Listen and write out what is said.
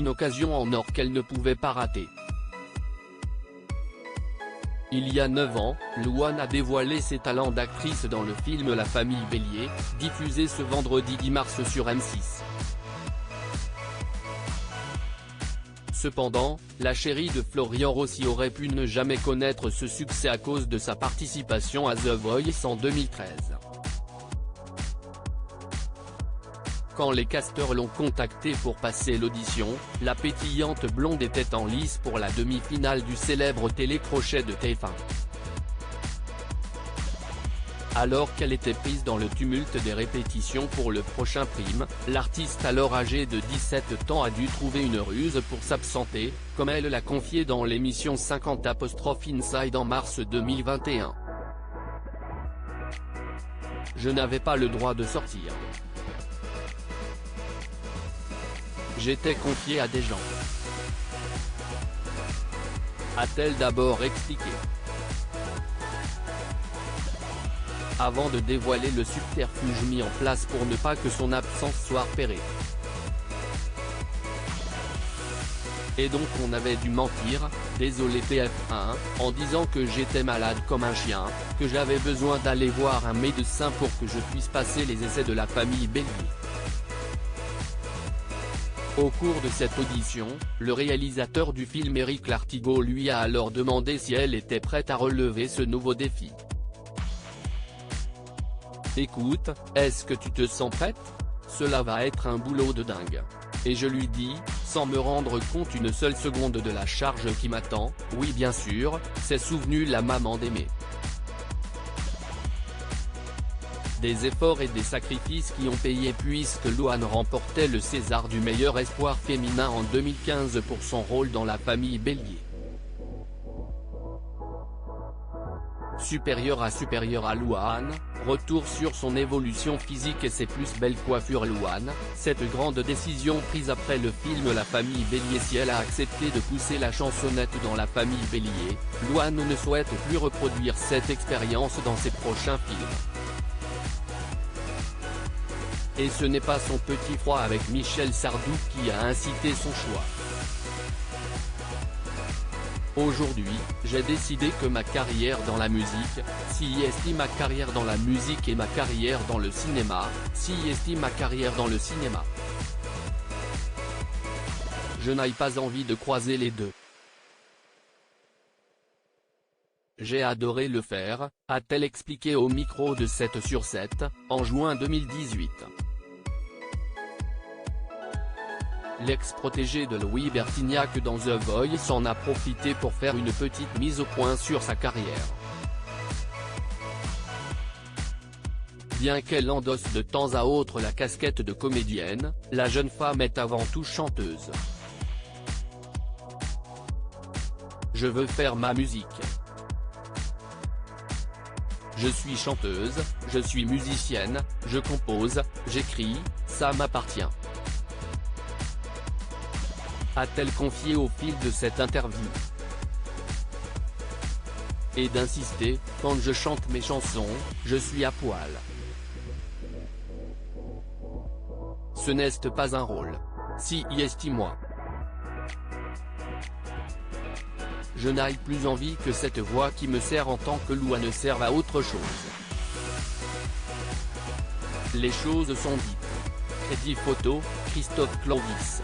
une occasion en or qu'elle ne pouvait pas rater. Il y a 9 ans, Louane a dévoilé ses talents d'actrice dans le film La Famille Bélier, diffusé ce vendredi 10 mars sur M6. Cependant, la chérie de Florian Rossi aurait pu ne jamais connaître ce succès à cause de sa participation à The Voice en 2013. Quand les casteurs l'ont contactée pour passer l'audition, la pétillante blonde était en lice pour la demi-finale du célèbre télécrochet de TF1. Alors qu'elle était prise dans le tumulte des répétitions pour le prochain prime, l'artiste alors âgée de 17 ans a dû trouver une ruse pour s'absenter, comme elle l'a confié dans l'émission 50 Inside en mars 2021. Je n'avais pas le droit de sortir. J'étais confiée à des gens. A-t-elle d'abord expliqué. Avant de dévoiler le subterfuge mis en place pour ne pas que son absence soit repérée. Et donc on avait dû mentir, désolé TF1, en disant que j'étais malade comme un chien, que j'avais besoin d'aller voir un médecin pour que je puisse passer les essais de La Famille Bélier. Au cours de cette audition, le réalisateur du film Éric Lartigot lui a alors demandé si elle était prête à relever ce nouveau défi. Écoute, est-ce que tu te sens prête? Cela va être un boulot de dingue. Et je lui dis, sans me rendre compte une seule seconde de la charge qui m'attend, oui bien sûr, s'est souvenue la maman d'Aimé. Des efforts et des sacrifices qui ont payé puisque Louane remportait le César du meilleur espoir féminin en 2015 pour son rôle dans La Famille Bélier. Supérieure à Louane, retour sur son évolution physique et ses plus belles coiffures. Louane, cette grande décision prise après le film La Famille Bélier. Si elle a accepté de pousser la chansonnette dans La Famille Bélier, Louane ne souhaite plus reproduire cette expérience dans ses prochains films. Et ce n'est pas son petit froid avec Michel Sardou qui a incité son choix. Aujourd'hui, j'ai décidé que ma carrière dans la musique, si estime ma carrière dans la musique et ma carrière dans le cinéma, si estime ma carrière dans le cinéma. Je n'ai pas envie de croiser les deux. J'ai adoré le faire, a-t-elle expliqué au micro de 7 sur 7, en juin 2018. L'ex-protégé de Louis Bertignac dans The Voice en a profité pour faire une petite mise au point sur sa carrière. Bien qu'elle endosse de temps à autre la casquette de comédienne, la jeune femme est avant tout chanteuse. Je veux faire ma musique. Je suis chanteuse, je suis musicienne, je compose, j'écris, ça m'appartient. A-t-elle confié au fil de cette interview. Et d'insister, quand je chante mes chansons, je suis à poil. Ce n'est pas un rôle. Si y estime-moi. Je n'ai plus envie que cette voix qui me sert en tant que Louane serve à autre chose. Les choses sont dites. Crédit photo, Christophe Clovis.